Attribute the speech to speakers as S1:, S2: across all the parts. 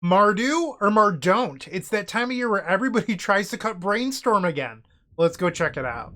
S1: Mardu or Mardon't? It's that time of year where everybody tries to cut Brainstorm again. Let's go check it out.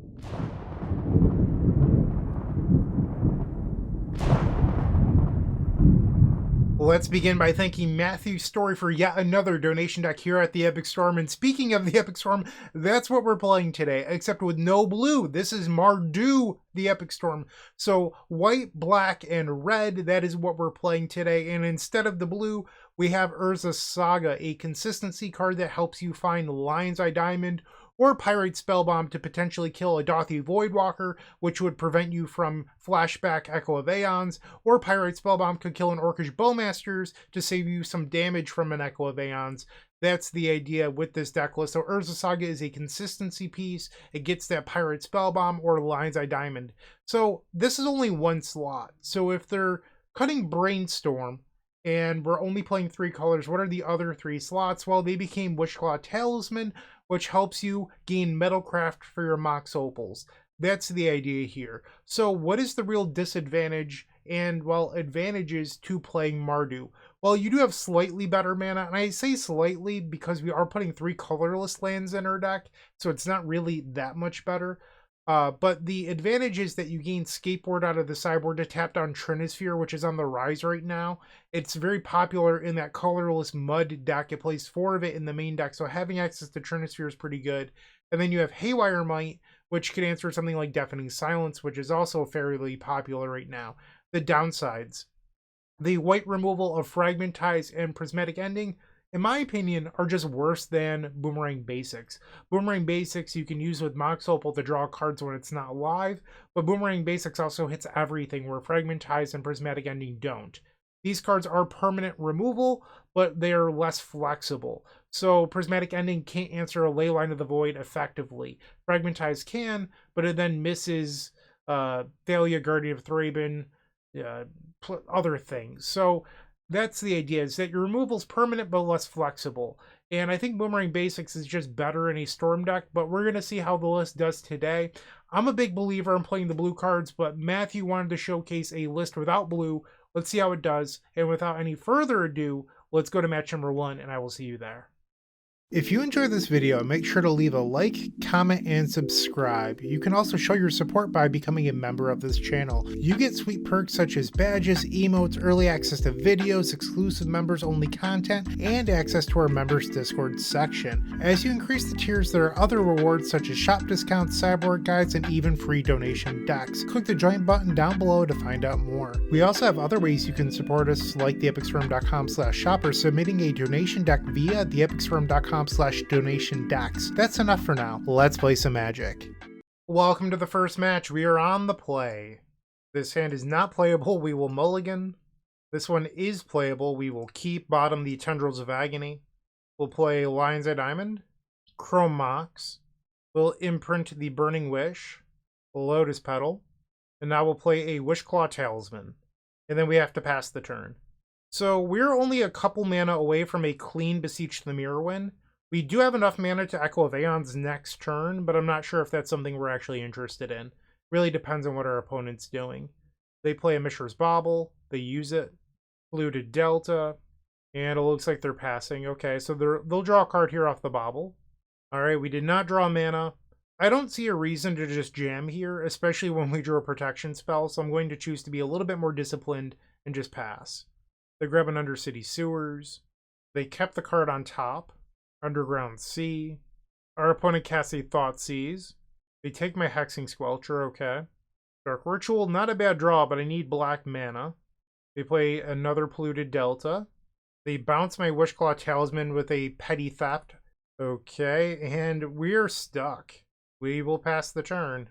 S1: Let's begin by thanking Matthew Story for yet another donation deck here at the Epic Storm. And speaking of the Epic Storm, that's what we're playing today, except with no blue. This is Mardu The EPIC Storm. So white, black, and red, that is what we're playing today. And instead of the blue, we have Urza Saga, a consistency card that helps you find Lion's Eye Diamond or Pyrite Spellbomb to potentially kill a Dauthi Voidwalker, which would prevent you from flashback Echo of Eons, or Pyrite Spellbomb could kill an Orcish Bowmasters to save you some damage from an Echo of Eons. That's the idea with this deck list. So Urza Saga is a consistency piece. It gets that Pyrite Spellbomb or Lion's Eye Diamond. So this is only one slot. So if they're cutting Brainstorm, and we're only playing 3 colors, what are the other 3 slots? Well, they became Wishclaw Talisman, which helps you gain metalcraft for your Mox Opals. That's the idea here. So what is the real disadvantage and, well, advantages to playing Mardu? Well, you do have slightly better mana, and I say slightly because we are putting 3 colorless lands in our deck, so it's not really that much better. But the advantage is that you gain Skateboard out of the sideboard to tap down Trinisphere, which is on the rise right now. It's very popular in that colorless mud deck. It plays 4 of it in the main deck, so having access to Trinisphere is pretty good. And then you have Haywire Might, which can answer something like Deafening Silence, which is also fairly popular right now. The downsides. The white removal of Fragmentize and Prismatic Ending, in my opinion, are just worse than Boomerang Basics. Boomerang Basics you can use with Mox Opal to draw cards when it's not live, but Boomerang Basics also hits everything where Fragmentize and Prismatic Ending don't. These cards are permanent removal, but they are less flexible. So Prismatic Ending can't answer a Leyline of the Void effectively. Fragmentize can, but it then misses Thalia, Guardian of Thraben, other things. So that's the idea, is that your removal is permanent but less flexible. And I think Boomerang Basics is just better in a Storm deck, but we're going to see how the list does today. I'm a big believer in playing the blue cards, but Matthew wanted to showcase a list without blue. Let's see how it does. And without any further ado, let's go to match number 1, and I will see you there. If you enjoyed this video, make sure to leave a like, comment, and subscribe. You can also show your support by becoming a member of this channel. You get sweet perks such as badges, emotes, early access to videos, exclusive members-only content, and access to our members Discord section. As you increase the tiers, there are other rewards such as shop discounts, sideboard guides, and even free donation decks. Click the join button down below to find out more. We also have other ways you can support us, like theepicstorm.com/shop or submitting a donation deck via theepicstorm.com/donation decks. That's enough for now. Let's play some Magic. Welcome to the first match. We are on the play. This hand is not playable. We will mulligan. This one is playable. We will keep bottom the Tendrils of Agony. We'll play Lion's Eye Diamond, Chrome Mox. We'll imprint the Burning Wish, Lotus Petal, and now we'll play a Wishclaw Talisman. And then we have to pass the turn. So we're only a couple mana away from a clean Beseech the Mirror win. We do have enough mana to Echo of Eons next turn, but I'm not sure if that's something we're actually interested in. Really depends on what our opponent's doing. They play a Mishra's Bauble, they use it, Polluted Delta, and it looks like they're passing. Okay, so they'll draw a card here off the Bauble. Alright, we did not draw mana. I don't see a reason to just jam here, especially when we drew a protection spell, so I'm going to choose to be a little bit more disciplined and just pass. They grab an Undercity Sewers. They kept the card on top. Underground Sea. Our opponent casts a Thoughtseize. They take my Hexing Squelcher, okay. Dark Ritual, not a bad draw, but I need black mana. They play another Polluted Delta. They bounce my Wishclaw Talisman with a Petty Theft. Okay, and we're stuck. We will pass the turn.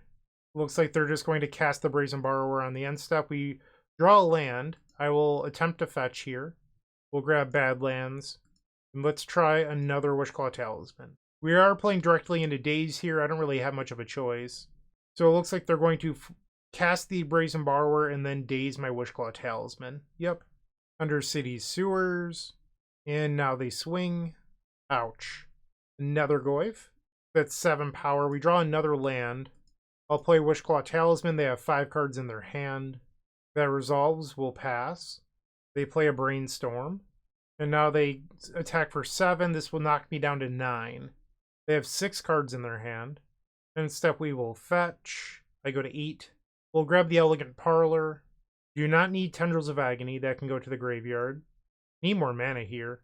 S1: Looks like they're just going to cast the Brazen Borrower on the end step. We draw a land. I will attempt to fetch here. We'll grab Badlands. And let's try another Wishclaw Talisman. We are playing directly into Daze here. I don't really have much of a choice. So it looks like they're going to cast the Brazen Borrower and then Daze my Wishclaw Talisman. Yep. Undercity Sewers. And now they swing. Ouch. Nethergoyf. That's 7 power. We draw another land. I'll play Wishclaw Talisman. They have 5 cards in their hand. That resolves. We'll pass. They play a Brainstorm. And now they attack for 7. This will knock me down to 9. They have 6 cards in their hand. And step we will fetch. I go to 8. We'll grab the Elegant Parlor. Do not need Tendrils of Agony. That can go to the graveyard. Need more mana here.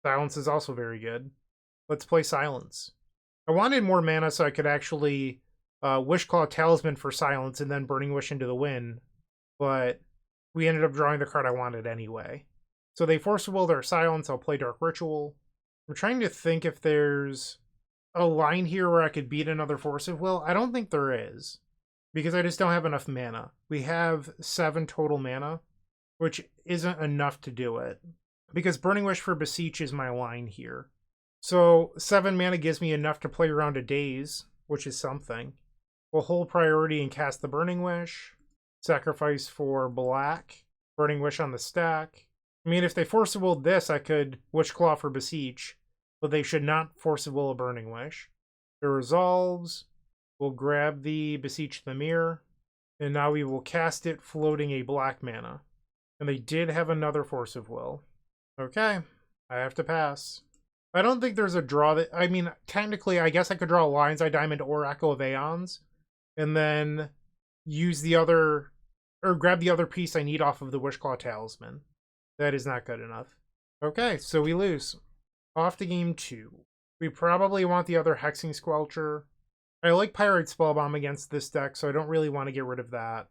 S1: Silence is also very good. Let's play Silence. I wanted more mana so I could actually Wishclaw Talisman for Silence and then Burning Wish into the Wind. But we ended up drawing the card I wanted anyway. So they Force of Will their Silence. I'll play Dark Ritual. I'm trying to think if there's a line here where I could beat another Force of Will. I don't think there is, because I just don't have enough mana. We have 7 total mana, which isn't enough to do it, because Burning Wish for Beseech is my line here. So 7 mana gives me enough to play around a Daze, which is something. We'll hold priority and cast the Burning Wish. Sacrifice for black. Burning Wish on the stack. I mean, if they Force of Will this, I could Wishclaw for Beseech, but they should not Force of Will a Burning Wish. It resolves. We'll grab the Beseech Dimir, and now we will cast it floating a black mana. And they did have another Force of Will. Okay, I have to pass. I don't think there's a draw that... I mean, technically, I guess I could draw Lion's Eye Diamond or Echo of Eons, and then use the other... or grab the other piece I need off of the Wishclaw Talisman. That is not good enough. Okay, so we lose. Off to game 2. We probably want the other Hexing Squelcher. I like Pyrite Spellbomb against this deck, so I don't really want to get rid of that.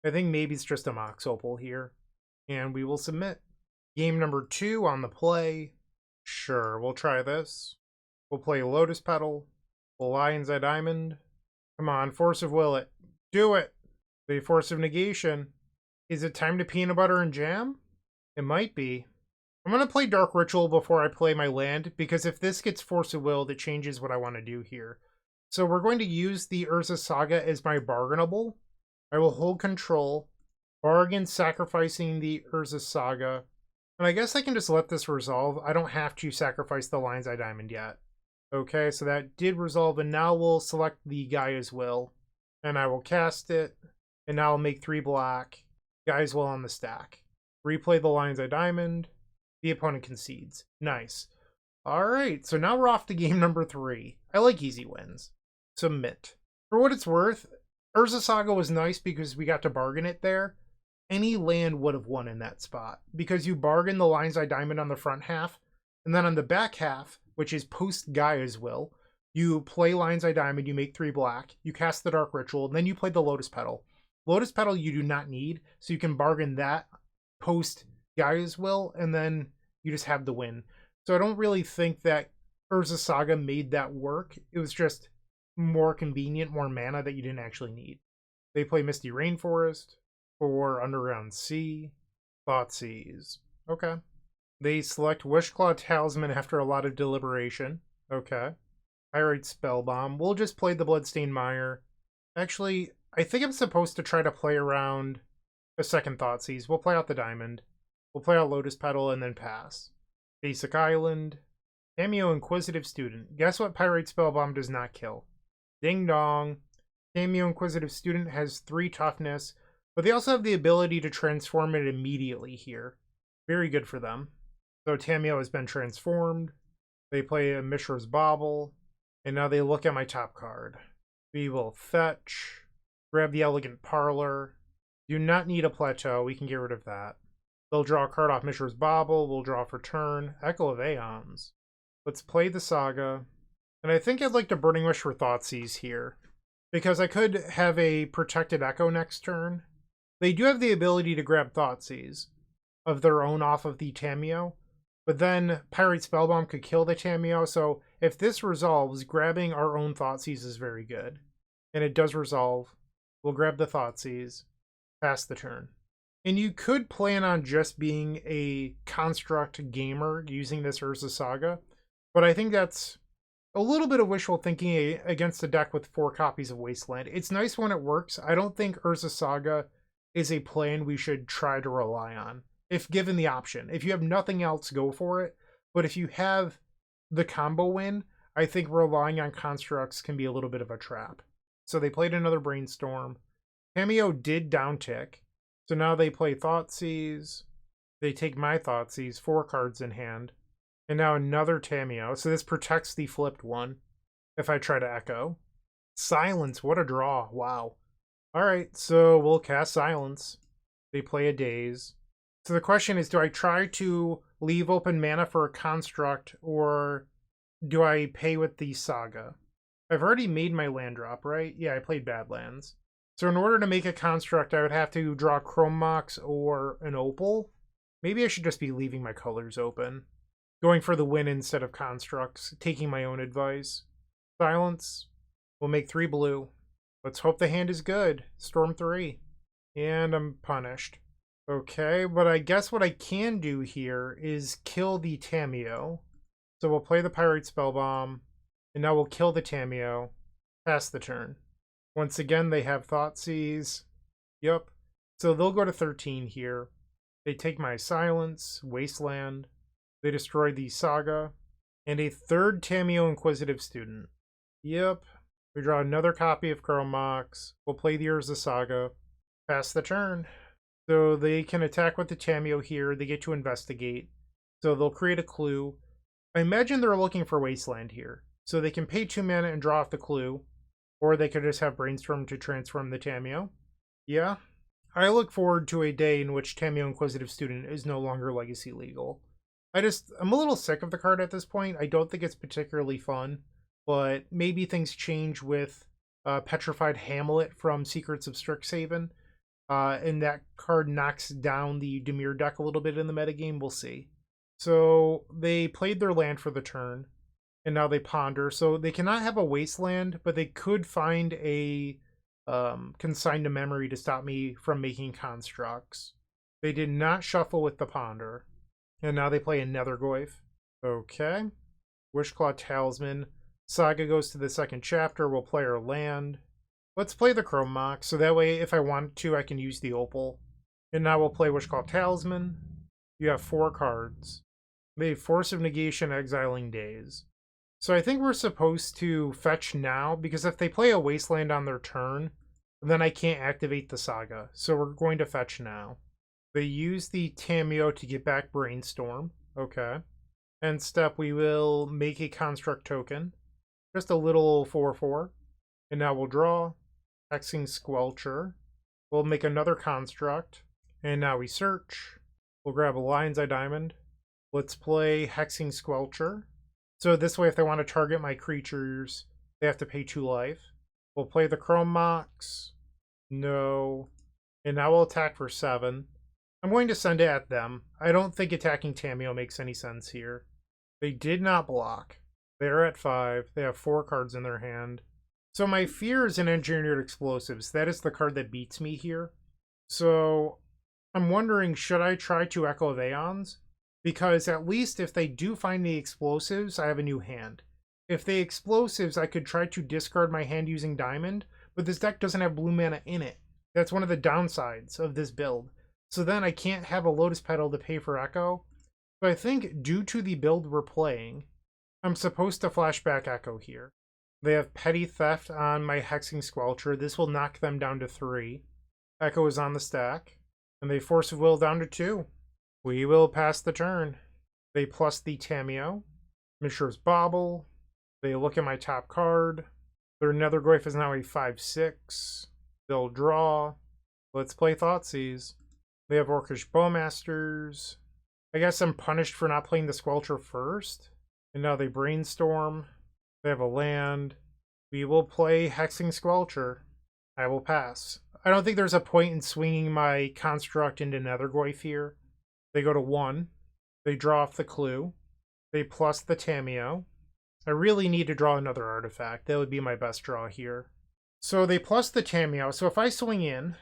S1: I think maybe it's just a Mox Opal here. And we will submit. Game number 2 on the play. Sure, we'll try this. We'll play Lotus Petal. Lion's Eye Diamond. Come on, Force of Will it. Do it! The Force of Negation. Is it time to peanut butter and jam? It might be. I'm going to play Dark Ritual before I play my land, because if this gets Force of Will, that changes what I want to do here. So we're going to use the Urza Saga as my bargainable. I will hold control, bargain sacrificing the Urza Saga, and I guess I can just let this resolve. I don't have to sacrifice the Lion's Eye Diamond yet. Okay, so that did resolve, and now we'll select the Gaia's Will, and I will cast it, and now I'll make 3 black, Gaia's Will on the stack. Replay the Lion's Eye Diamond. The opponent concedes. Nice. Alright, so now we're off to game number 3. I like easy wins. Submit. For what it's worth, Urza Saga was nice because we got to bargain it there. Any land would have won in that spot, because you bargain the Lion's Eye Diamond on the front half, and then on the back half, which is post Gaia's Will, you play Lion's Eye Diamond, you make 3 black, you cast the Dark Ritual, and then you play the Lotus Petal. Lotus Petal you do not need, so you can bargain that post Gaia's Will, and then you just have the win. So I don't really think that Urza Saga made that work. It was just more convenient, more mana that you didn't actually need. They play Misty Rainforest for Underground Sea, Thoughtseize. Okay. They select Wishclaw Talisman after a lot of deliberation. Okay. Pyrite Spellbomb. We'll just play the Bloodstained Mire. Actually, I think I'm supposed to try to play around a second Thoughtseize. We'll play out the Diamond. We'll play out Lotus Petal and then pass. Basic Island. Tameo Inquisitive Student. Guess what Pyrite Spellbomb does not kill? Ding dong. Tameo Inquisitive Student has 3 toughness, but they also have the ability to transform it immediately here. Very good for them. So Tameo has been transformed. They play a Mishra's Bauble, and now they look at my top card. We will fetch. Grab the Elegant Parlor. Do not need a Plateau. We can get rid of that. They'll draw a card off Mishra's Bauble. We'll draw for turn. Echo of Eons. Let's play the Saga. And I think I'd like to Burning Wish for Thoughtseize here, because I could have a protected Echo next turn. They do have the ability to grab Thoughtseize of their own off of the Tameo, but then Pyrite Spellbomb could kill the Tameo, so if this resolves, grabbing our own Thoughtseize is very good. And it does resolve. We'll grab the Thoughtseize, pass the turn. And you could plan on just being a construct gamer using this Urza Saga, but I think that's a little bit of wishful thinking against a deck with 4 copies of Wasteland. It's nice when it works. I don't think Urza Saga is a plan we should try to rely on, if given the option. If you have nothing else, go for it. But if you have the combo win, I think relying on constructs can be a little bit of a trap. So they played another Brainstorm. Tameo did downtick. So now they play Thoughtseize. They take my Thoughtseize, 4 cards in hand. And now another Tamiyo. So this protects the flipped one if I try to Echo. Silence, what a draw. Wow. Alright, so we'll cast Silence. They play a Daze. So the question is, do I try to leave open mana for a construct, or do I pay with the Saga? I've already made my land drop, right? Yeah, I played Badlands. So in order to make a construct, I would have to draw Chrome Mox or an Opal. Maybe I should just be leaving my colors open. Going for the win instead of constructs. Taking my own advice. Silence. We'll make 3 blue. Let's hope the hand is good. Storm 3. And I'm punished. Okay, but I guess what I can do here is kill the Tamiyo. So we'll play the Pyrite Spellbomb. And now we'll kill the Tamiyo. Pass the turn. Once again, they have Thoughtseize. Yup. So they'll go to 13 here. They take my Silence, Wasteland. They destroy the Saga. And a 3rd Tamiyo Inquisitive Student. Yep. We draw another copy of Chrome Mox. We'll play the Urza Saga. Pass the turn. So they can attack with the Tamiyo here. They get to investigate. So they'll create a clue. I imagine they're looking for Wasteland here. So they can pay 2 mana and draw off the clue. Or they could just have Brainstorm to transform the Tamiyo. Yeah. I look forward to a day in which Tamiyo Inquisitive Student is no longer legacy legal. I'm a little sick of the card at this point. I don't think it's particularly fun. But maybe things change with Petrified Hamlet from Secrets of Strixhaven. And that card knocks down the Dimir deck a little bit in the metagame. We'll see. So they played their land for the turn. And now they ponder. So they cannot have a Wasteland, but they could find a Consign to Memory to stop me from making constructs. They did not shuffle with the ponder. And now they play a Nethergoyf. Okay. Wishclaw Talisman. Saga goes to the 2nd chapter. We'll play our land. Let's play the Chrome Mox, so that way if I want to, I can use the Opal. And now we'll play Wishclaw Talisman. You have 4 cards. They have Force of Negation, Exiling Daze. So I think we're supposed to fetch now, because if they play a Wasteland on their turn, then I can't activate the Saga. So we're going to fetch now. They use the Tamiyo to get back Brainstorm. Okay. End step, we will make a construct token. Just a little 4/4. And now we'll draw. Hexing Squelcher. We'll make another construct. And now we search. We'll grab a Lion's Eye Diamond. Let's play Hexing Squelcher. So this way, if they want to target my creatures, they have to pay 2 life. We'll play the Chrome Mox. No. And now we'll attack for 7. I'm going to send it at them. I don't think attacking Tamiyo makes any sense here. They did not block. They're at 5. They have 4 cards in their hand. So my fear is in Engineered Explosives. That is the card that beats me here. So I'm wondering, should I try to Echo of Eons? Because at least if they do find the explosives, I have a new hand. If they explosives, I could try to discard my hand using Diamond, but this deck doesn't have blue mana in it. That's one of the downsides of this build. So then I can't have a Lotus Petal to pay for Echo. So I think due to the build we're playing, I'm supposed to flashback Echo here. They have Petty Theft on my Hexing Squelcher. This will knock them down to 3. Echo is on the stack. And they Force of Will down to 2. We will pass the turn. They plus the Tamiyo. Mishra's Bauble. They look at my top card. Their Nethergoyf is now a 5/6. They'll draw. Let's play Thoughtseize. They have Orcish Bowmasters. I guess I'm punished for not playing the Squelcher first. And now they Brainstorm. They have a land. We will play Hexing Squelcher. I will pass. I don't think there's a point in swinging my construct into Nethergoyf here. They go to 1. They draw off the clue. They plus the Tamiyo. I really need to draw another artifact. That would be my best draw here. So they plus the Tamiyo. So if I swing in,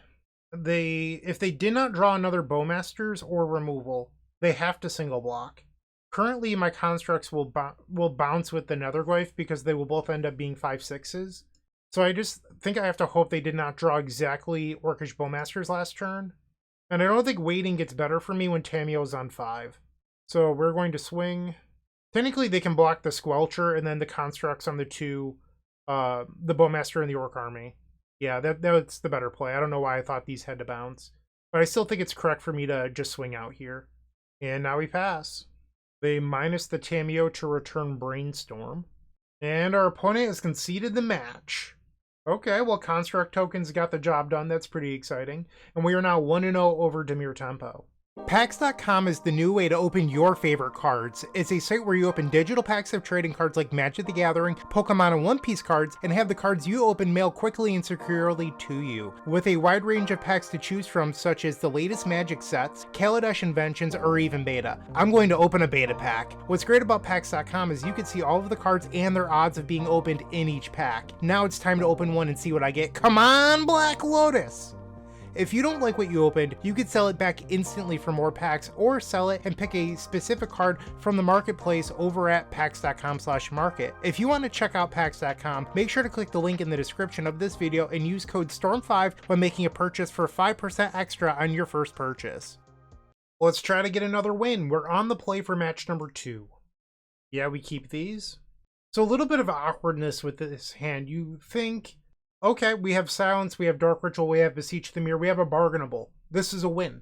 S1: if they did not draw another Bowmasters or removal, they have to single block. Currently, my constructs will bounce with the Nethergoyf because they will both end up being 5/6s. So I just think I have to hope they did not draw exactly Orcish Bowmasters last turn. And I don't think waiting gets better for me when Tamiyo is on 5. So we're going to swing. Technically, they can block the Squelcher and then the constructs on the 2, the Bowmaster and the Orc Army. Yeah, that's the better play. I don't know why I thought these had to bounce. But I still think it's correct for me to just swing out here. And now we pass. They minus the Tameo to return Brainstorm. And our opponent has conceded the match. Okay, well, Construct Tokens got the job done. That's pretty exciting. And we are now 1-0 over Dimir Tempo. Packs.com is the new way to open your favorite cards. It's a site where you open digital packs of trading cards like Magic the Gathering, Pokemon, and One Piece cards, and have the cards you open mailed quickly and securely to you. With a wide range of packs to choose from, such as the latest Magic sets, Kaladesh Inventions, or even Beta. I'm going to open a Beta pack. What's great about Packs.com is you can see all of the cards and their odds of being opened in each pack. Now it's time to open one and see what I get. Come on, Black Lotus! If you don't like what you opened, you could sell it back instantly for more packs, or sell it and pick a specific card from the marketplace over at packs.com/market. If you want to check out packs.com, make sure to click the link in the description of this video and use code STORM5 when making a purchase for 5% extra on your first purchase. Let's try to get another win. We're on the play for match number 2. Yeah, we keep these. So a little bit of awkwardness with this hand. You think, okay, we have Silence, we have Dark Ritual, we have Beseech the Mirror, we have a Bargainable. This is a win.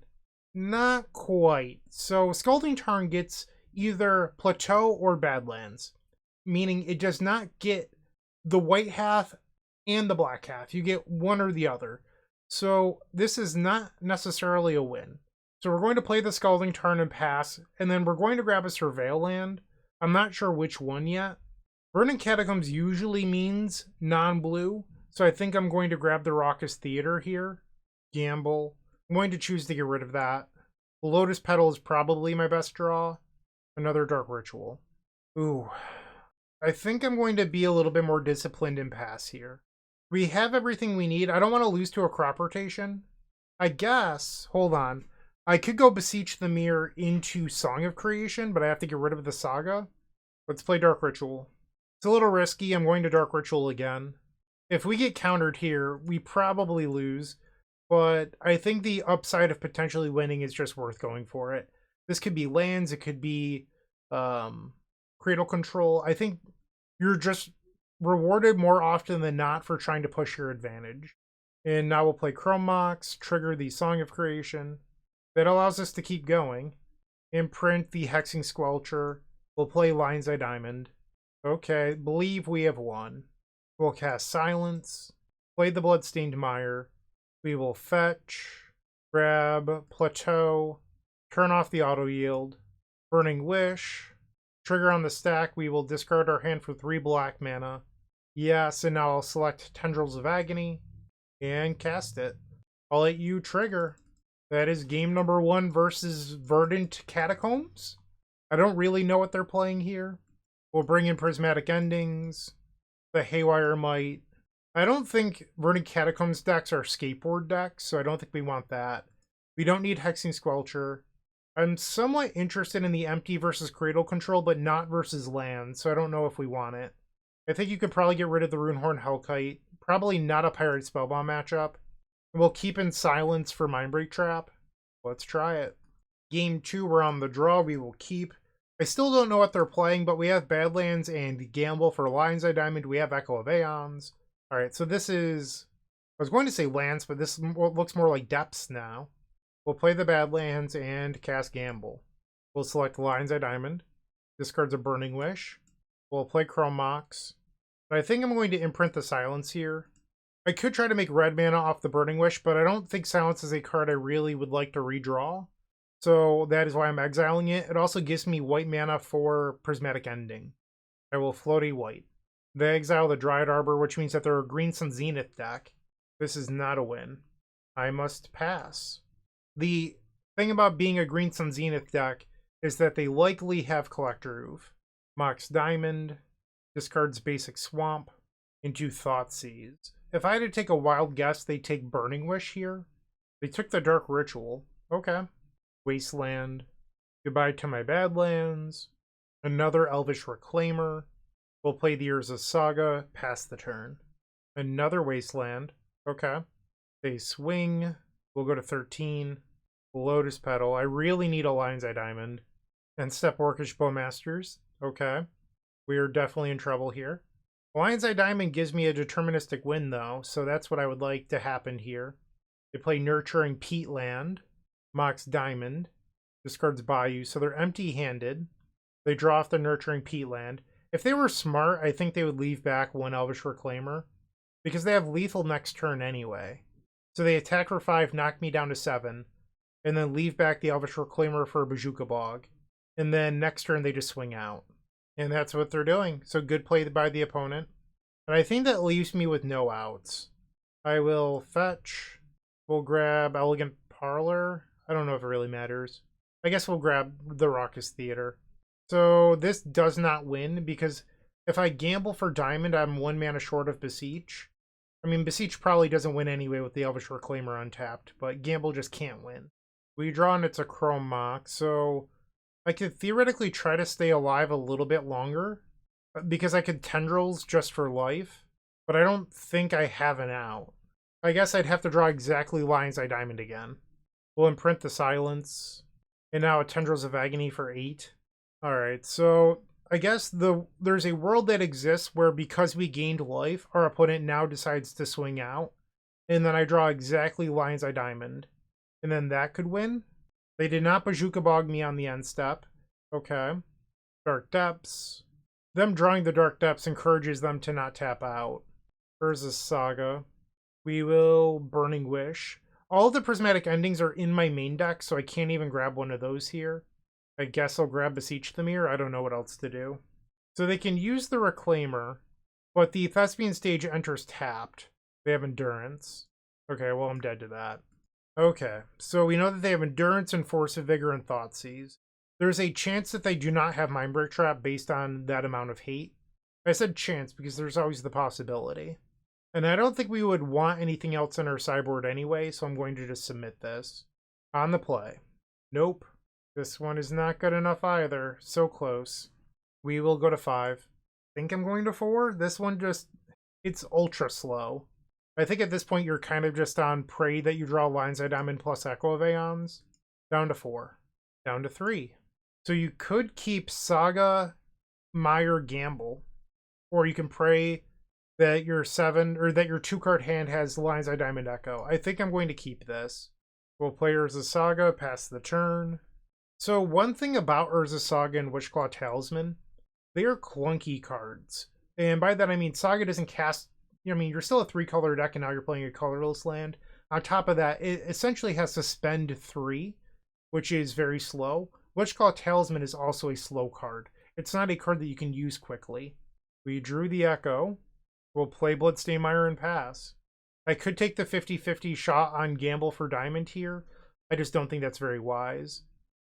S1: Not quite. So Scalding Tarn gets either Plateau or Badlands, meaning it does not get the white half and the black half. You get one or the other. So this is not necessarily a win. So we're going to play the Scalding Tarn and pass, and then we're going to grab a Surveil land. I'm not sure which one yet. Burning Catacombs usually means non-blue. So I think I'm going to grab the Raucous Theater here. Gamble. I'm going to choose to get rid of that. The Lotus Petal is probably my best draw. Another Dark Ritual. Ooh. I think I'm going to be a little bit more disciplined and pass here. We have everything we need. I don't want to lose to a crop rotation. I guess, hold on. I could go Beseech the Mirror into Song of Creation, but I have to get rid of the Saga. Let's play Dark Ritual. It's a little risky. I'm going to Dark Ritual again. If we get countered here, we probably lose, but I think the upside of potentially winning is just worth going for it. This could be lands, it could be Cradle Control. I think you're just rewarded more often than not for trying to push your advantage. And now we'll play Chrome Mox, trigger the Song of Creation. That allows us to keep going. Imprint the Hexing Squelcher. We'll play Lion's Eye Diamond. Okay, believe we have won. We'll cast Silence, play the Bloodstained Mire. We will fetch, grab Plateau, turn off the auto yield, Burning Wish, trigger on the stack. We will discard our hand for 3 black mana. Yes, and now I'll select Tendrils of Agony and cast it. I'll let you trigger. That is game number 1 versus Verdant Catacombs. I don't really know what they're playing here. We'll bring in Prismatic Endings. The Haywire Might. I don't think Verdant Catacombs decks are Skateboard decks, so I don't think we want that. We don't need Hexing Squelcher. I'm somewhat interested in the empty versus Cradle Control, but not versus land, so I don't know if we want it. I think you could probably get rid of the Runehorn Hellkite. Probably not a Pyrite Spellbomb matchup. We'll keep in Silence for Mindbreak Trap. Let's try it. Game 2, we're on the draw. We will keep. I still don't know what they're playing, but we have Badlands and Gamble for Lion's Eye Diamond. We have Echo of Eons. Alright, so this is... I was going to say lands, but this looks more like depths now. We'll play the Badlands and cast Gamble. We'll select Lion's Eye Diamond. Discards a Burning Wish. We'll play Chrome Mox. But I think I'm going to imprint the Silence here. I could try to make red mana off the Burning Wish, but I don't think Silence is a card I really would like to redraw. So that is why I'm exiling it. It also gives me white mana for Prismatic Ending. I will float a white. They exile the Dryad Arbor, which means that they're a Green Sun Zenith deck. This is not a win. I must pass. The thing about being a Green Sun Zenith deck is that they likely have Collector Roof. Mox Diamond, discards basic Swamp, into Thoughtseize. If I had to take a wild guess, they'd take Burning Wish here. They took the Dark Ritual. Okay. Wasteland. Goodbye to my Badlands. Another Elvish Reclaimer. We'll play the Urza Saga. Pass the turn. Another Wasteland. Okay. They swing. We'll go to 13. Lotus Petal. I really need a Lion's Eye Diamond. And Step Orcish Bowmasters. Okay. We are definitely in trouble here. Lion's Eye Diamond gives me a deterministic win, though, so that's what I would like to happen here. They play Nurturing Peatland. Mox Diamond. discards Bayou, so they're empty-handed. They draw off the Nurturing Peatland. If they were smart, I think they would leave back one Elvish Reclaimer, because they have lethal next turn anyway. So they attack for 5, knock me down to 7, and then leave back the Elvish Reclaimer for a Bojuka Bog. And then next turn they just swing out. And that's what they're doing. So good play by the opponent. And I think that leaves me with no outs. I will fetch. We'll grab Elegant Parlor. I don't know if it really matters. I guess we'll grab the Raucous Theater. So this does not win, because if I gamble for Diamond, I'm 1 mana short of Beseech. I mean, Beseech probably doesn't win anyway with the Elvish Reclaimer untapped, but Gamble just can't win. We draw and it's a Chrome Mox, so I could theoretically try to stay alive a little bit longer, because I could Tendrils just for life, but I don't think I have an out. I guess I'd have to draw exactly Lion's Eye Diamond again. We'll imprint the Silence, and now a Tendrils of Agony for 8. Alright, so I guess there's a world that exists where because we gained life, our opponent now decides to swing out, and then I draw exactly Lion's Eye Diamond, and then that could win. They did not Bojuka Bog me on the end step. Okay. Dark Depths. Them drawing the Dark Depths encourages them to not tap out. Urza Saga. We will Burning Wish. All of the Prismatic Endings are in my main deck, so I can't even grab one of those here. I guess I'll grab Beseech Dimir. I don't know what else to do. So they can use the Reclaimer, but the Thespian stage enters tapped. They have Endurance. Okay, well, I'm dead to that. Okay, so we know that they have Endurance and Force of Vigor and Thoughtseize. There's a chance that they do not have Mindbreak Trap based on that amount of hate. I said chance because there's always the possibility. And I don't think we would want anything else in our sideboard anyway, so I'm going to just submit this. On the play. Nope. This one is not good enough either. So close. We will go to 5. Think I'm going to 4? This one just... it's ultra slow. I think at this point you're kind of just on pray that you draw Lion's Eye Diamond plus Echo of Eons. Down to 4. Down to 3. So you could keep Saga, Mire, Gamble. Or you can pray that your 7 or that your 2-card hand has Lion's Eye Diamond Echo. I think I'm going to keep this. We'll play Urza Saga, pass the turn. So one thing about Urza Saga and Wishclaw Talisman, they are clunky cards. And by that I mean Saga doesn't cast, I mean, you're still a 3-color deck and now you're playing a colorless land. On top of that, it essentially has to spend 3, which is very slow. Wishclaw Talisman is also a slow card. It's not a card that you can use quickly. We drew the Echo. We'll play Bloodstained Mire and pass. I could take the 50-50 shot on Gamble for Diamond here. I just don't think that's very wise.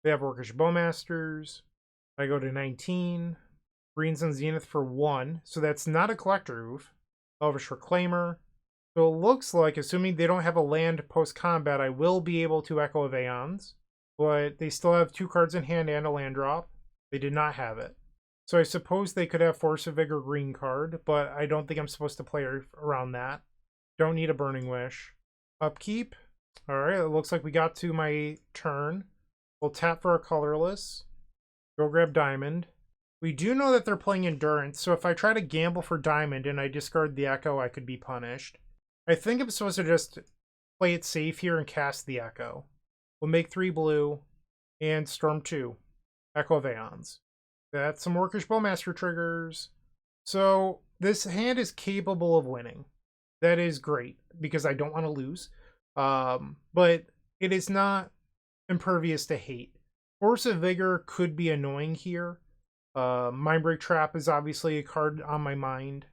S1: They have Orcish Bowmasters. I go to 19. Greens and Zenith for 1. So that's not a Collector Roof. Elvish Reclaimer. So it looks like, assuming they don't have a land post-combat, I will be able to Echo of Eons. But they still have 2 cards in hand and a land drop. They did not have it. So I suppose they could have Force of Vigor green card, but I don't think I'm supposed to play around that. Don't need a Burning Wish. Upkeep. Alright, it looks like we got to my turn. We'll tap for a colorless. Go grab Diamond. We do know that they're playing Endurance, so if I try to gamble for Diamond and I discard the Echo, I could be punished. I think I'm supposed to just play it safe here and cast the Echo. We'll make 3 blue and Storm 2. Echo of Eons. That's some Orcish Bowmaster triggers. So this hand is capable of winning. That is great because I don't want to lose. But it is not impervious to hate. Force of Vigor could be annoying here. Mindbreak Trap is obviously a card on my mind.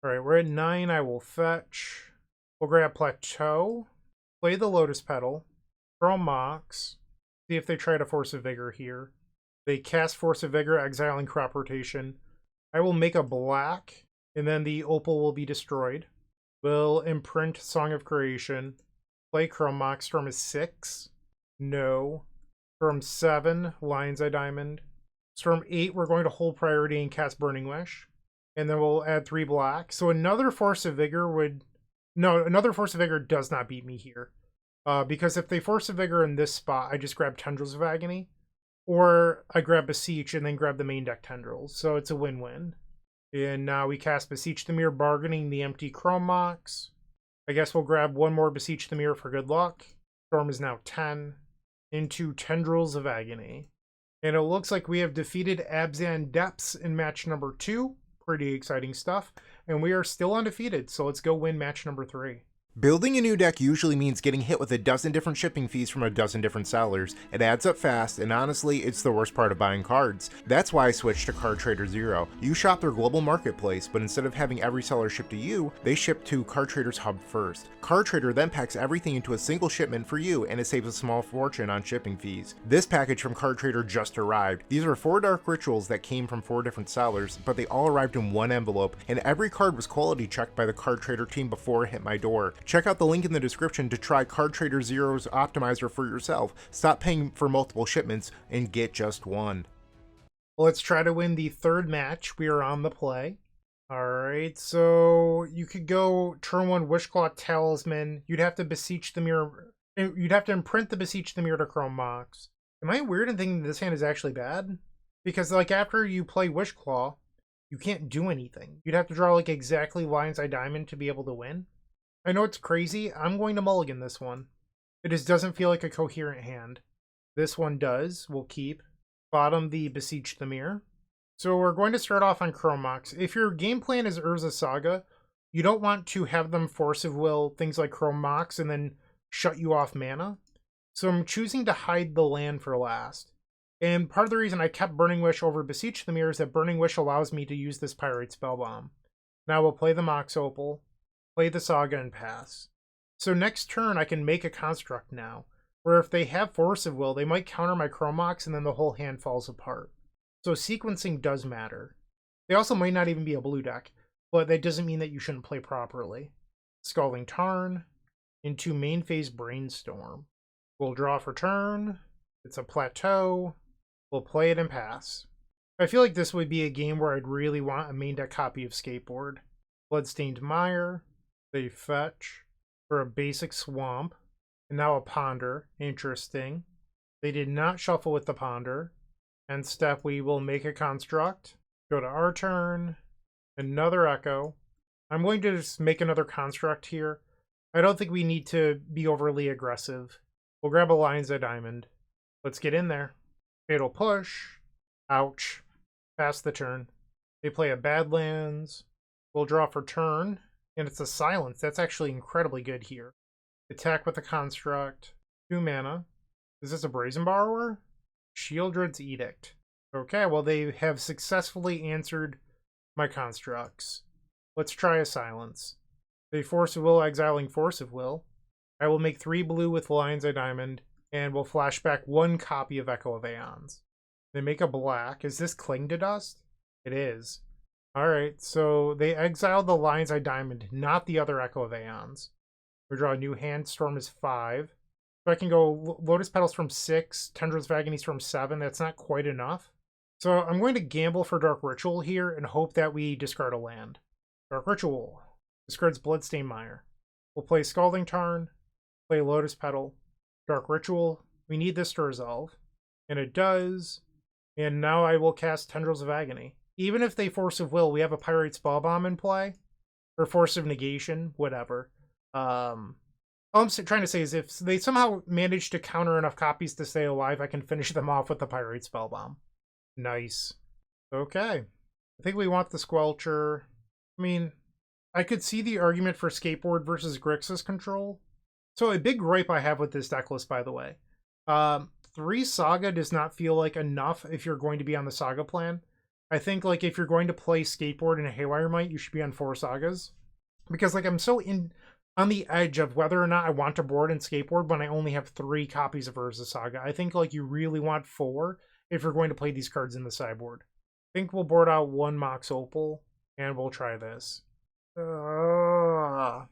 S1: Alright, we're at 9. I will fetch. We'll grab Plateau. Play the Lotus Petal. Throw Mox. See if they try to Force of Vigor here. They cast Force of Vigor, exiling Crop Rotation. I will make a black, and then the Opal will be destroyed. We'll imprint Song of Creation. Play Chrome Mox. Storm is 6. No. Storm 7, Lion's Eye Diamond. Storm 8, we're going to hold priority and cast Burning Wish. And then we'll add 3 black. So another Force of Vigor would... No, another Force of Vigor does not beat me here. Because if they Force of Vigor in this spot, I just grab Tendrils of Agony. Or I grab Beseech and then grab the main deck Tendrils. So it's a win-win. And now we cast Beseech Dimir, bargaining the empty Chrome Mox. I guess we'll grab one more Beseech Dimir for good luck. Storm is now 10. into Tendrils of Agony. And it looks like we have defeated Abzan Depths in match number 2. Pretty exciting stuff. And we are still undefeated, so let's go win match number 3. Building a new deck usually means getting hit with a dozen different shipping fees from a dozen different sellers. It adds up fast, and honestly, it's the worst part of buying cards. That's why I switched to Card Trader Zero. You shop their global marketplace, but instead of having every seller ship to you, they ship to Card Trader's hub first. Card Trader then packs everything into a single shipment for you, and it saves a small fortune on shipping fees. This package from Card Trader just arrived. These are 4 Dark Rituals that came from 4 different sellers, but they all arrived in one envelope, and every card was quality checked by the Card Trader team before it hit my door. Check out the link in the description to try Card Trader Zero's optimizer for yourself. Stop paying for multiple shipments and get just one. Let's try to win the 3rd match. We are on the play. Alright, so you could go turn 1 Wishclaw Talisman. You'd have to beseech the mirror. You'd have to imprint the beseech the mirror to Chrome Mox. Am I weird in thinking this hand is actually bad? Because like after you play Wishclaw, you can't do anything. You'd have to draw like exactly Lion's Eye Diamond to be able to win. I know it's crazy. I'm going to mulligan this one. It just doesn't feel like a coherent hand. This one does. We'll keep. Bottom the Beseech the Mirror. So we're going to start off on Chrome Mox. If your game plan is Urza Saga, you don't want to have them Force of Will things like Chrome Mox and then shut you off mana. So I'm choosing to hide the land for last. And part of the reason I kept Burning Wish over Beseech the Mirror is that Burning Wish allows me to use this Pyrite Spellbomb. Now we'll play the Mox Opal. Play the Saga and pass. So next turn I can make a construct now, where if they have Force of Will, they might counter my Chrome Mox and then the whole hand falls apart. So sequencing does matter. They also might not even be a blue deck, but that doesn't mean that you shouldn't play properly. Scalding Tarn into main phase Brainstorm. We'll draw for turn. It's a plateau. We'll play it and pass. I feel like this would be a game where I'd really want a main deck copy of Skateboard. Bloodstained Mire. They fetch for a basic Swamp, and now a Ponder. Interesting. They did not shuffle with the Ponder. And step, we will make a construct. Go to our turn. Another Echo. I'm going to just make another construct here. I don't think we need to be overly aggressive. We'll grab a Lion's Eye Diamond. Let's get in there. Fatal Push. Ouch. Pass the turn. They play a Badlands. We'll draw for turn. And it's a Silence. That's actually incredibly good here. Attack with a Construct. 2 mana. Is this a Brazen Borrower? Sheoldred's Edict. Okay, well they have successfully answered my constructs. Let's try a Silence. They Force of Will, exiling Force of Will. I will make 3 blue with Lion's Eye Diamond, and we'll flash back 1 copy of Echo of Eons. They make a black. Is this Cling to Dust? It is. Alright, so they exiled the Lion's Eye Diamond, not the other Echo of Eons. We draw a new hand. Storm is 5. So I can go Lotus Petals from 6, Tendrils of Agony from 7. That's not quite enough. So I'm going to gamble for Dark Ritual here and hope that we discard a land. Dark Ritual. Discards Bloodstained Mire. We'll play Scalding Tarn. Play Lotus Petal. Dark Ritual. We need this to resolve. And it does. And now I will cast Tendrils of Agony. Even if they Force of Will, we have a Pyrite Spellbomb in play. Or Force of Negation, whatever. All I'm trying to say is if they somehow manage to counter enough copies to stay alive, I can finish them off with the Pyrite Spellbomb. Nice. Okay. I think we want the Squelcher. I mean, I could see the argument for Skateboard versus Grixis control. So a big gripe I have with this deck list, by the way. 3 Saga does not feel like enough if you're going to be on the Saga plan. I think like if you're going to play Skateboard and a Haywire Might, you should be on 4 Sagas. Because like I'm so on the edge of whether or not I want to board in Skateboard when I only have 3 copies of Urza Saga. I think like you really want 4 if you're going to play these cards in the sideboard. I think we'll board out 1 Mox Opal and we'll try this. I'm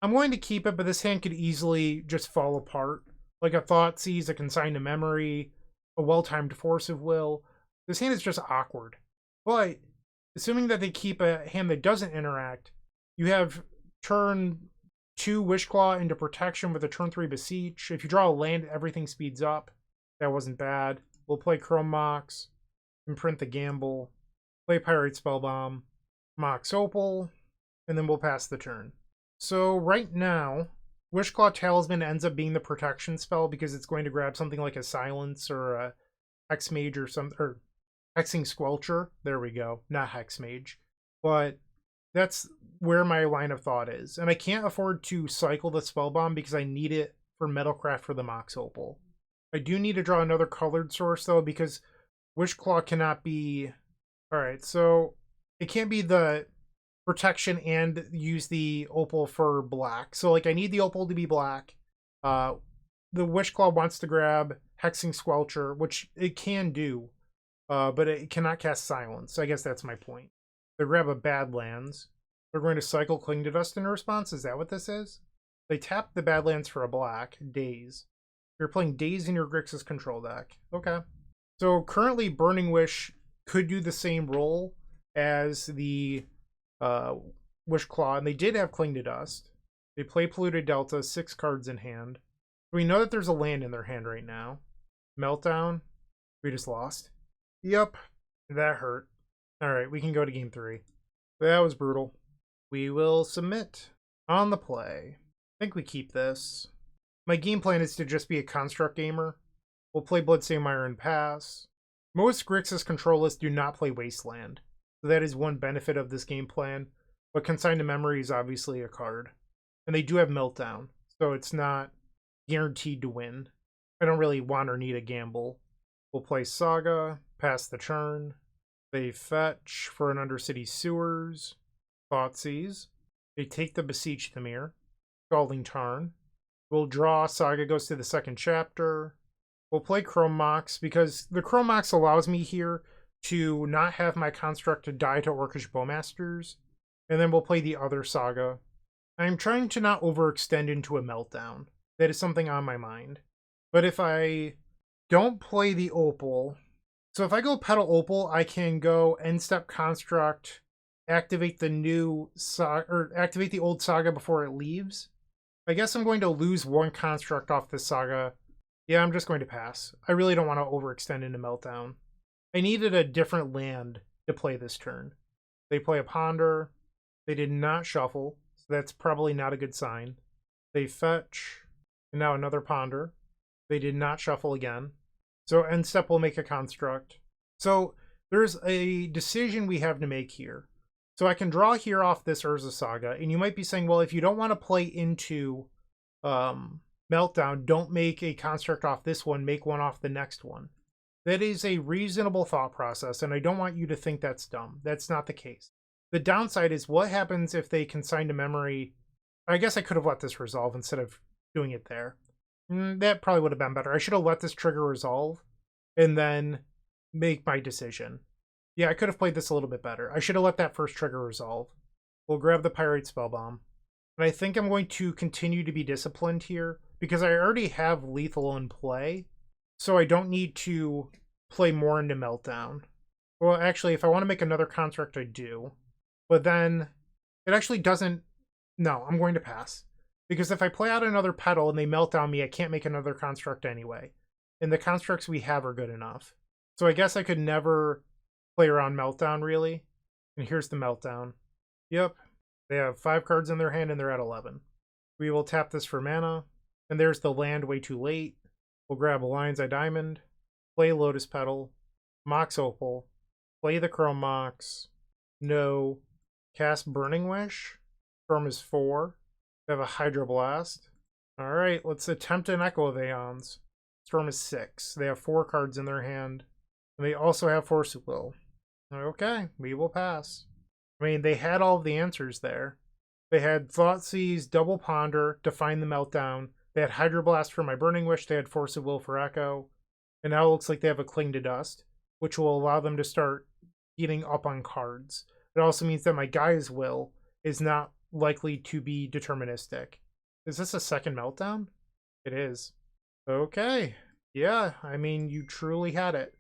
S1: going to keep it, but this hand could easily just fall apart. Like a Thoughtseize, a Consign to Memory, a well-timed Force of Will. This hand is just awkward. But assuming that they keep a hand that doesn't interact, you have turn 2 Wishclaw into protection with a turn 3 Beseech. If you draw a land, everything speeds up. That wasn't bad. We'll play Chrome Mox, imprint the Gamble, play Pyrite Spellbomb, Mox Opal, and then we'll pass the turn. So right now, Wishclaw Talisman ends up being the protection spell because it's going to grab something like a Silence or a Hex Mage or something, or Hexing Squelcher. There we go. Not Hex Mage. But that's where my line of thought is. And I can't afford to cycle the Spellbomb because I need it for metalcraft for the Mox Opal. I do need to draw another colored source though because Wishclaw cannot be... Alright, so it can't be the protection and use the opal for black. So like I need the opal to be black. The Wishclaw wants to grab Hexing Squelcher, which it can do, but it cannot cast Silence. I guess that's my point. They grab a Badlands. They're going to cycle Cling to Dust in response. Is that what this is? They tap the Badlands for a black. Daze. You're playing Daze in your Grixis control deck. Okay. So currently Burning Wish could do the same role as the Wishclaw, and they did have Cling to Dust. They play Polluted Delta, 6 cards in hand. We know that there's a land in their hand right now. Meltdown. We just lost. Yep. That hurt. Alright, we can go to game 3. That was brutal. We will submit. On the play. I think we keep this. My game plan is to just be a construct gamer. We'll play Bloodstained Mire and pass. Most Grixis control lists do not play Wasteland. So that is one benefit of this game plan. But Consigned to Memory is obviously a card. And they do have Meltdown. So it's not guaranteed to win. I don't really want or need a gamble. We'll play Saga. Pass the turn. They fetch for an Undercity Sewers. Thoughtseize. They take the Beseech Dimir. Scalding Tarn. We'll draw. Saga goes to the second chapter. We'll play Chrome Mox because the Chrome Mox allows me here to not have my construct to die to Orcish Bowmasters. And then we'll play the other Saga. I'm trying to not overextend into a Meltdown. That is something on my mind. But if I don't play the Opal... So if I go Petal Opal, I can go End Step Construct, activate the new Saga, or activate the old Saga before it leaves. I guess I'm going to lose one construct off this Saga. Yeah, I'm just going to pass. I really don't want to overextend into Meltdown. I needed a different land to play this turn. They play a Ponder. They did not shuffle, so that's probably not a good sign. They fetch, and now another Ponder. They did not shuffle again. So end step will make a construct. So there's a decision we have to make here. So I can draw here off this Urza Saga, and you might be saying, well, if you don't want to play into Meltdown, don't make a construct off this one, make one off the next one. That is a reasonable thought process, and I don't want you to think that's dumb. That's not the case. The downside is what happens if they consign to memory. I guess I could have let this resolve instead of doing it there. That probably would have been better. I should have let this trigger resolve and then make my decision. Yeah, I could have played this a little bit better. I should have let that first trigger resolve. We'll grab the Pyrite Spellbomb. And I think I'm going to continue to be disciplined here because I already have lethal in play. So I don't need to play more into Meltdown. Well, actually, if I want to make another construct, I do. But then it actually doesn't... No, I'm going to pass. Because if I play out another Petal and they Meltdown me, I can't make another construct anyway. And the constructs we have are good enough. So I guess I could never play around Meltdown, really. And here's the Meltdown. Yep. They have 5 cards in their hand and they're at 11. We will tap this for mana. And there's the land way too late. We'll grab a Lion's Eye Diamond. Play Lotus Petal. Mox Opal. Play the Chrome Mox. No. Cast Burning Wish. Storm is 4. They have a Hydroblast. Alright, let's attempt an Echo of Eons. Storm is 6. They have 4 cards in their hand. And they also have Force of Will. Okay, we will pass. I mean, they had all of the answers there. They had Thoughtseize, Double Ponder to find the Meltdown. They had Hydroblast for my Burning Wish. They had Force of Will for Echo. And now it looks like they have a Cling to Dust, which will allow them to start getting up on cards. It also means that my Guy's Will is not likely to be deterministic. Is this a second Meltdown? It is. Okay. Yeah, I mean, you truly had it.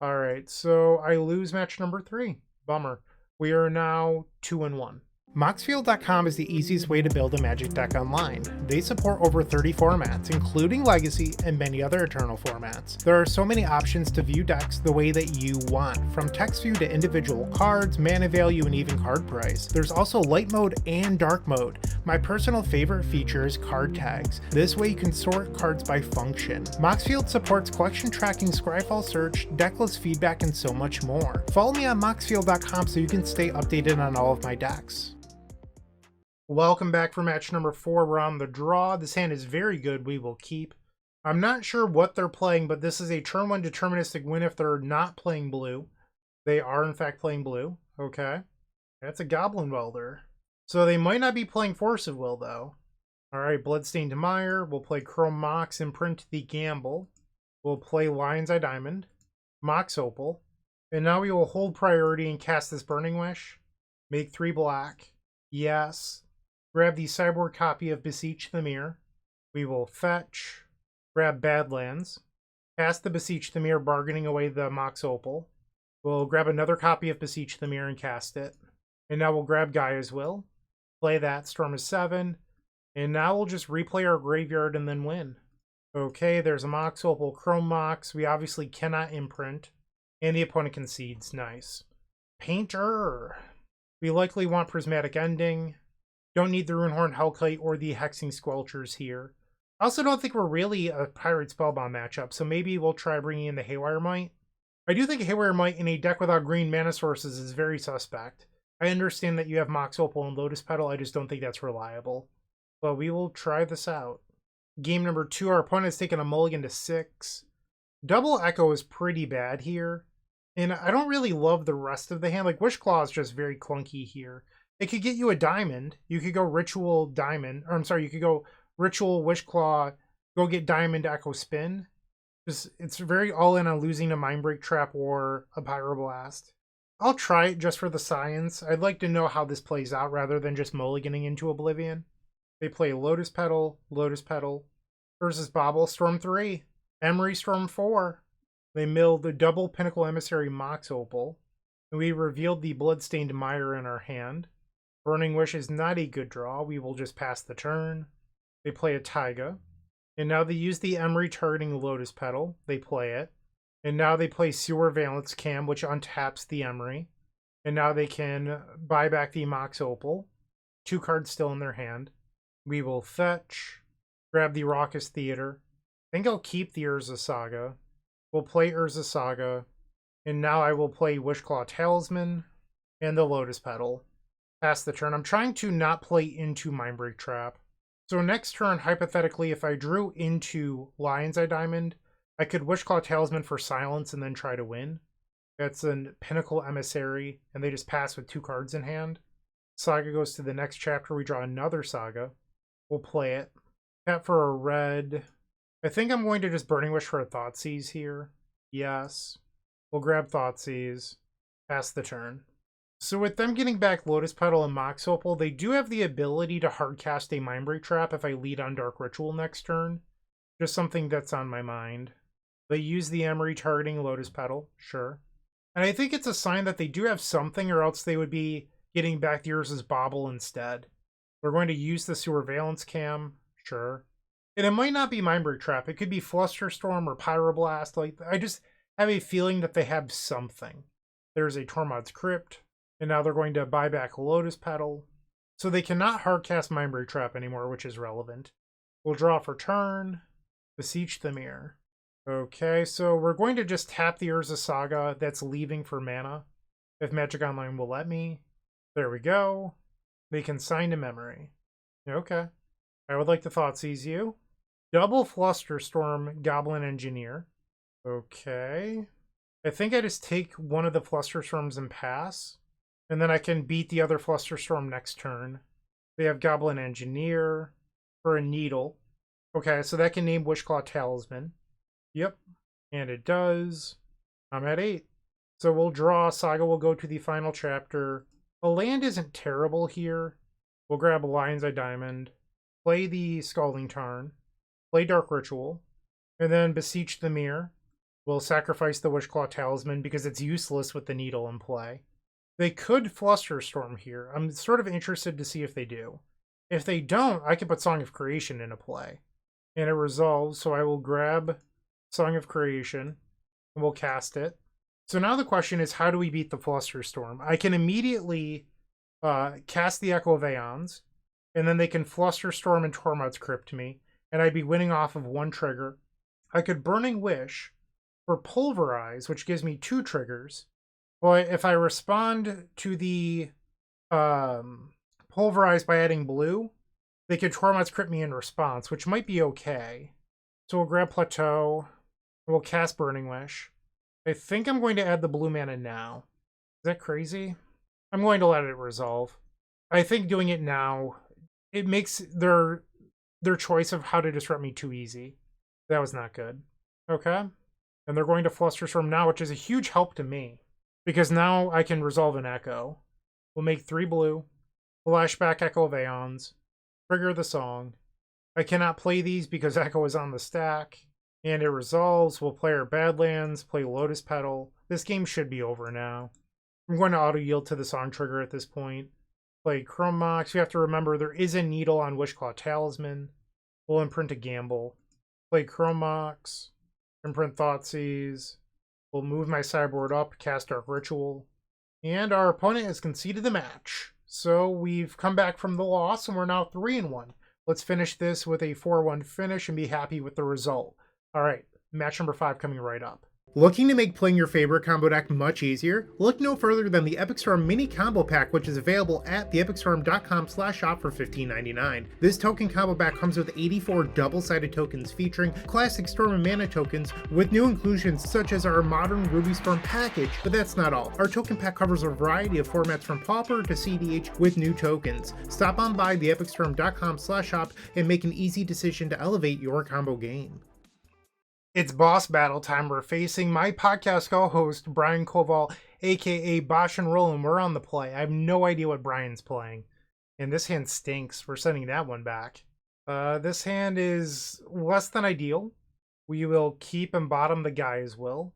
S1: Alright, so I lose match number 3. Bummer. We are now 2-1. Moxfield.com is the easiest way to build a Magic deck online. They support over 30 formats, including Legacy and many other Eternal formats. There are so many options to view decks the way that you want, from text view to individual cards, mana value, and even card price. There's also light mode and dark mode. My personal favorite feature is card tags. This way you can sort cards by function. Moxfield supports collection tracking, scryfall search, decklist feedback, and so much more. Follow me on Moxfield.com so you can stay updated on all of my decks. Welcome back for match number 4. We're on the draw. This hand is very good. We will keep. I'm not sure what they're playing, but this is a turn 1 deterministic win if they're not playing blue. They are, in fact, playing blue. Okay. That's a Goblin Welder. So they might not be playing Force of Will, though. All right, Bloodstained Mire. We'll play Chrome Mox, Imprint the Gamble. We'll play Lion's Eye Diamond, Mox Opal. And now we will hold priority and cast this Burning Wish. Make 3 black. Yes. Grab the sideboard copy of Beseech the Mirror. We will fetch. Grab Badlands. Cast the Beseech the Mirror, bargaining away the Mox Opal. We'll grab another copy of Beseech the Mirror and cast it. And now we'll grab Gaia's Will. Play that. Storm is 7. And now we'll just replay our graveyard and then win. Okay, there's a Mox Opal, Chrome Mox. We obviously cannot imprint. And the opponent concedes. Nice. Painter. We likely want Prismatic Ending. Don't need the Runehorn Hellkite or the Hexing Squelchers here. I also don't think we're really a Pyrite Spellbomb matchup, so maybe we'll try bringing in the Haywire Might. I do think Haywire Might in a deck without green mana sources is very suspect. I understand that you have Mox Opal and Lotus Petal, I just don't think that's reliable. But we will try this out. Game number 2, our opponent has taken a mulligan to 6. Double Echo is pretty bad here. And I don't really love the rest of the hand. Like, Wishclaw is just very clunky here. It could get you a diamond. You could go Ritual Diamond. Or I'm sorry, you could go Ritual Wishclaw, go get Diamond Echo Spin. It's very all in on losing a Mindbreak Trap or a Pyroblast. I'll try it just for the science. I'd like to know how this plays out rather than just mulliganing into Oblivion. They play Lotus Petal, Urza's Bobble, Storm 3, Emery Storm 4. They milled the double Pinnacle Emissary Mox Opal. And we revealed the Bloodstained Mire in our hand. Burning Wish is not a good draw. We will just pass the turn. They play a Taiga. And now they use the Emery targeting Lotus Petal. They play it. And now they play Sewer Valence Cam, which untaps the Emery. And now they can buy back the Mox Opal. 2 cards still in their hand. We will fetch. Grab the Raucous Theater. I think I'll keep the Urza Saga. We'll play Urza Saga. And now I will play Wishclaw Talisman and the Lotus Petal. Pass the turn. I'm trying to not play into Mindbreak Trap. So next turn, hypothetically, if I drew into Lion's Eye Diamond, I could Wishclaw Talisman for silence and then try to win. That's a Pinnacle Emissary, and they just pass with 2 cards in hand. Saga goes to the next chapter. We draw another Saga. We'll play it. Tap for a red. I think I'm going to just Burning Wish for a Thoughtseize here. Yes. We'll grab Thoughtseize. Pass the turn. So with them getting back Lotus Petal and Mox Opal, they do have the ability to hardcast a Mindbreak Trap if I lead on Dark Ritual next turn. Just something that's on my mind. They use the Emery targeting Lotus Petal, sure. And I think it's a sign that they do have something, or else they would be getting back the Urza's Bobble instead. We're going to use the Sewer Valence Cam, sure. And it might not be Mindbreak Trap. It could be Flusterstorm or Pyroblast. Like, I just have a feeling that they have something. There's a Tormod's Crypt. And now they're going to buy back Lotus Petal. So they cannot hardcast Mindbreak Trap anymore, which is relevant. We'll draw for turn. Beseech the Mirror. Okay, so we're going to just tap the Urza Saga that's leaving for mana. If Magic Online will let me. There we go. They can sign to memory. Okay. I would like to Thoughtseize you. Double Flusterstorm Goblin Engineer. Okay. I think I just take one of the Flusterstorms and pass. And then I can beat the other Flusterstorm next turn. They have Goblin Engineer for a Needle. Okay, so that can name Wishclaw Talisman. Yep, and it does. I'm at 8. So we'll draw. Saga will go to the final chapter. A land isn't terrible here. We'll grab a Lion's Eye Diamond. Play the Scalding Tarn. Play Dark Ritual. And then Beseech the Mirror. We'll sacrifice the Wishclaw Talisman because it's useless with the Needle in play. They could Flusterstorm here. I'm sort of interested to see if they do. If they don't, I could put Song of Creation into play. And it resolves, so I will grab Song of Creation, and we'll cast it. So now the question is, how do we beat the Flusterstorm? I can immediately cast the Echo of Eons, and then they can Flusterstorm and Tormod's Crypt me, and I'd be winning off of one trigger. I could Burning Wish for Pulverize, which gives me 2 triggers. But if I respond to the Pulverize by adding blue, they can Tormod's Crypt me in response, which might be okay. So we'll grab Plateau, and we'll cast Burning Wish. I think I'm going to add the blue mana now. Is that crazy? I'm going to let it resolve. I think doing it now, it makes their choice of how to disrupt me too easy. That was not good. Okay. And they're going to Flusterstorm now, which is a huge help to me. Because now I can resolve an Echo. We'll make 3 blue. Flashback Echo of Aeons. Trigger the song. I cannot play these because Echo is on the stack. And it resolves. We'll play our Badlands, play Lotus Petal. This game should be over now. I'm going to auto-yield to the song trigger at this point. Play Chrome Mox. You have to remember there is a needle on Wishclaw Talisman. We'll imprint a Gamble. Play Chrome Mox. Imprint Thoughtseize. We'll move my sideboard up, cast Dark Ritual. And our opponent has conceded the match. So we've come back from the loss and we're now 3-1. Let's finish this with a 4-1 finish and be happy with the result. Alright, match number 5 coming right up. Looking to make playing your favorite combo deck much easier? Look no further than the Epic Storm Mini Combo Pack, which is available at theepicstorm.com/shop for $15.99. This token combo pack comes with 84 double-sided tokens featuring classic Storm and Mana tokens with new inclusions such as our modern Ruby Storm package, but that's not all. Our token pack covers a variety of formats from Pauper to CDH with new tokens. Stop on by theepicstorm.com/shop and make an easy decision to elevate your combo game. It's boss battle time. We're facing my podcast co-host, Brian Koval, aka Bosch and Roll, and we're on the play. I have no idea what Brian's playing. And this hand stinks. We're sending that one back. This hand is less than ideal. We will keep and bottom the Gaia's Will.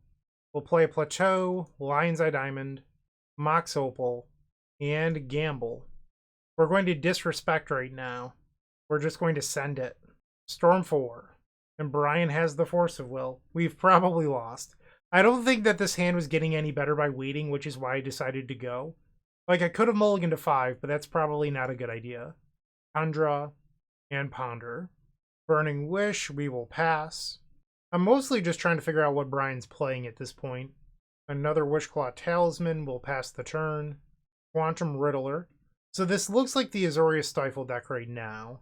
S1: We'll play a Plateau, Lion's Eye Diamond, Mox Opal, and Gamble. We're going to disrespect right now. We're just going to send it. Storm 4. And Brian has the Force of Will. We've probably lost. I don't think that this hand was getting any better by waiting, which is why I decided to go. Like, I could have mulliganed to 5, but that's probably not a good idea. Tundra and Ponder. Burning Wish, we will pass. I'm mostly just trying to figure out what Brian's playing at this point. Another Wishclaw Talisman will pass the turn. Quantum Riddler. So this looks like the Azorius Stifle deck right now,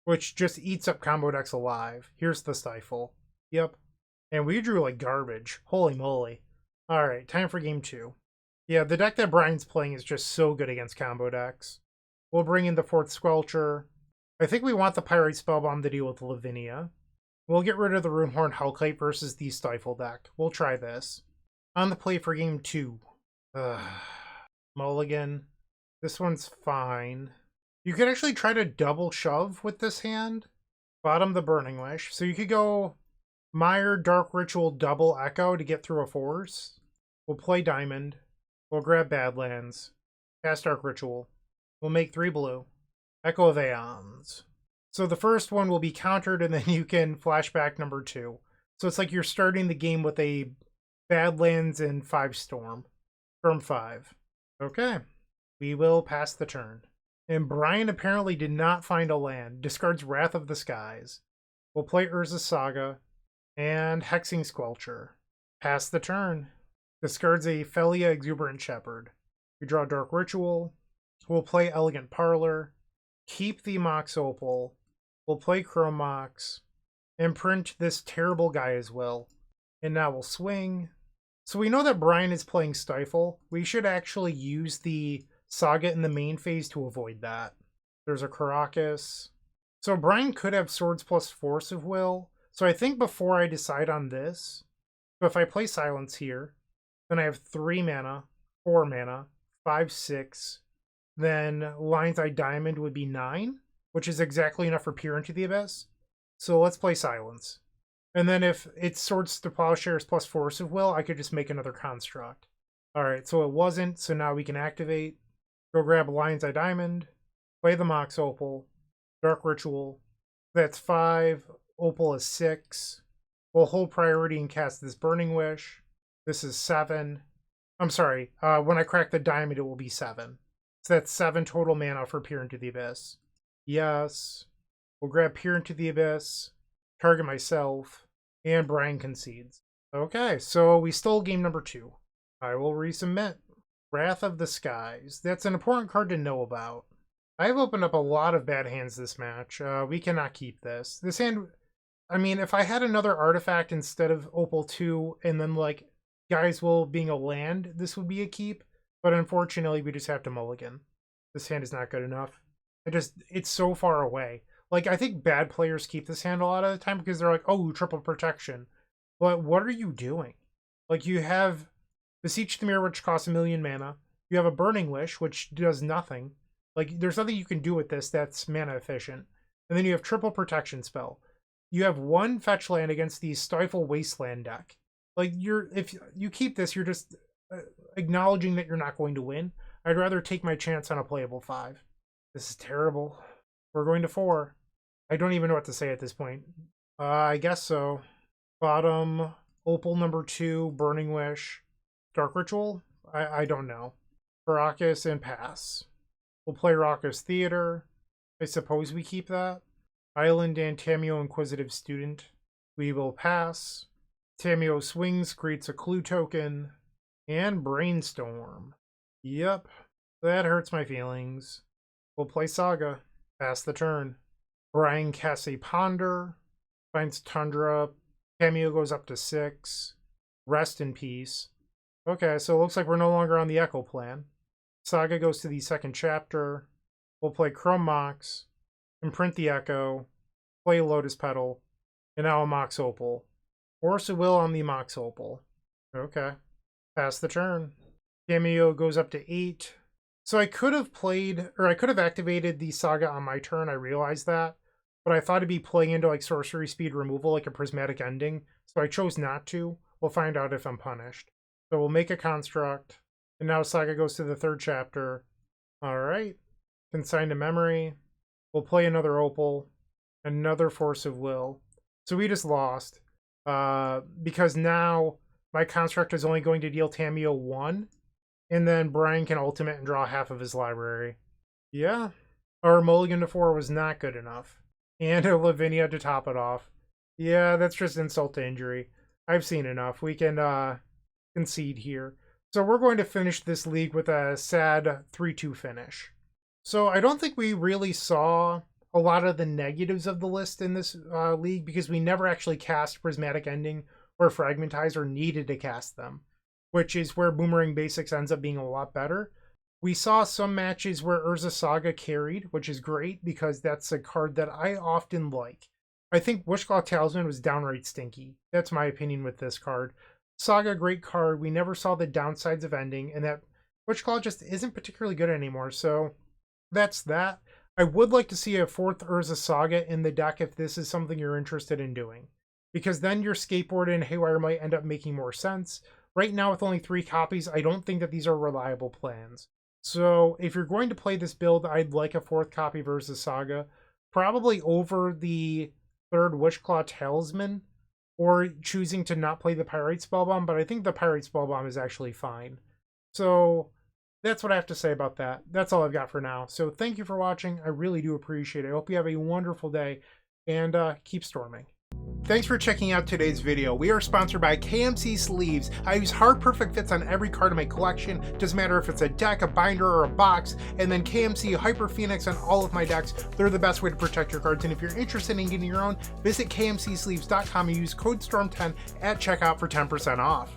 S1: which just eats up combo decks alive. Here's the Stifle. Yep. And we drew like garbage. Holy moly. Alright, time for game 2. Yeah, the deck that Brian's playing is just so good against combo decks. We'll bring in the 4th Squelcher. I think we want the Pyrite Spellbomb to deal with Lavinia. We'll get rid of the Runehorn Hellkite versus the Stifle deck. We'll try this. On the play for game 2. Mulligan. This one's fine. You could actually try to double shove with this hand. Bottom the Burning Wish. So you could go Mire, Dark Ritual, double Echo to get through a Force. We'll play Diamond. We'll grab Badlands. Cast Dark Ritual. We'll make 3 blue. Echo of Aeons. So the first one will be countered and then you can flashback number 2. So it's like you're starting the game with a Badlands and 5 Storm. Storm 5. Okay. We will pass the turn. And Brian apparently did not find a land. Discards Wrath of the Skies. We'll play Urza Saga and Hexing Squelcher. Pass the turn. Discards a Felia Exuberant Shepherd. We draw Dark Ritual. We'll play Elegant Parlor. Keep the Mox Opal. We'll play Chrome Mox. Imprint this terrible Gaia's Will. And now we'll swing. So we know that Brian is playing Stifle. We should actually use the Saga in the main phase to avoid that. There's a Caracas. So Brian could have Swords plus Force of Will. So I think before I decide on this, so if I play Silence here, then I have 3 mana, 4 mana, 5, 6. Then Lion's Eye Diamond would be 9, which is exactly enough for Peer into the Abyss. So let's play Silence. And then if it's Swords to Plowshares plus Force of Will, I could just make another construct. All right, so it wasn't, so now we can activate. Go grab a Lion's Eye Diamond, play the Mox Opal, Dark Ritual. That's 5, Opal is 6. We'll hold priority and cast this Burning Wish. This is 7. I'm sorry, when I crack the diamond, it will be 7. So that's 7 total mana for Peer into the Abyss. Yes. We'll grab Peer into the Abyss, target myself, and Brian concedes. Okay, so we stole game number 2. I will resubmit. Wrath of the Skies. That's an important card to know about. I've opened up a lot of bad hands this match. We cannot keep this. This hand, I mean, if I had another artifact instead of Opal 2, and then, like, Guy's Will being a land, this would be a keep. But unfortunately, we just have to mulligan. This hand is not good enough. It's so far away. Like, I think bad players keep this hand a lot of the time because they're like, oh, triple protection. But what are you doing? Like, you have Beseech the Mirror, which costs 1,000,000 mana. You have a Burning Wish, which does nothing. Like, there's nothing you can do with this that's mana efficient. And then you have triple protection spell. You have 1 fetch land against the Stifle Wasteland deck. Like, if you keep this, you're just acknowledging that you're not going to win. I'd rather take my chance on a playable 5. This is terrible. We're going to 4. I don't even know what to say at this point. I guess so. Bottom, Opal number 2, Burning Wish, Dark Ritual? I don't know. Baracus and pass. We'll play Raucous Theater. I suppose we keep that. Island and Tameo Inquisitive Student. We will pass. Tameo swings, creates a clue token. And Brainstorm. Yep. That hurts my feelings. We'll play Saga. Pass the turn. Brian casts a Ponder. Finds Tundra. Tameo goes up to 6. Rest in peace. Okay, so it looks like we're no longer on the Echo plan. Saga goes to the 2nd chapter. We'll play Chrome Mox. Imprint the Echo. Play Lotus Petal. And now a Mox Opal. Force of Will on the Mox Opal. Okay. Pass the turn. Cameo goes up to 8. So I could have activated the Saga on my turn, I realized that. But I thought it'd be playing into like sorcery speed removal, like a Prismatic Ending. So I chose not to. We'll find out if I'm punished. So we'll make a construct. And now Saga goes to the 3rd chapter. Alright. Consign to memory. We'll play another Opal. Another Force of Will. So we just lost. Because now my construct is only going to deal Tameo 1. And then Brian can ultimate and draw half of his library. Yeah. Our mulligan to 4 was not good enough. And a Lavinia to top it off. Yeah, that's just insult to injury. I've seen enough. We can concede here. So we're going to finish this league with a sad 3-2 finish. So I don't think we really saw a lot of the negatives of the list in this league because we never actually cast Prismatic Ending or Fragmentize or needed to cast them, which is where Boomerang Basics ends up being a lot better. We saw some matches where Urza Saga carried, which is great because that's a card that I often like. I think Wishclaw Talisman was downright stinky. That's my opinion with this card. Saga, great card. We never saw the downsides of ending, and that Wishclaw just isn't particularly good anymore, so that's that. I would like to see a 4th Urza Saga in the deck if this is something you're interested in doing, because then your Skateboard and Haywire might end up making more sense. Right now, with only 3 copies, I don't think that these are reliable plans. So if you're going to play this build, I'd like a 4th copy of Urza Saga, probably over the 3rd Wishclaw Talisman, or choosing to not play the Pyrite Spellbomb, but I think the Pyrite Spellbomb is actually fine. So that's what I have to say about that. That's all I've got for now. So thank you for watching. I really do appreciate it. I hope you have a wonderful day, and keep storming. Thanks for checking out today's video. We are sponsored by KMC Sleeves. I use hard perfect fits on every card in my collection. Doesn't matter if it's a deck, a binder, or a box. And then KMC Hyper Phoenix on all of my decks. They're the best way to protect your cards. And if you're interested in getting your own, visit KMCSleeves.com and use code STORM10 at checkout for 10% off.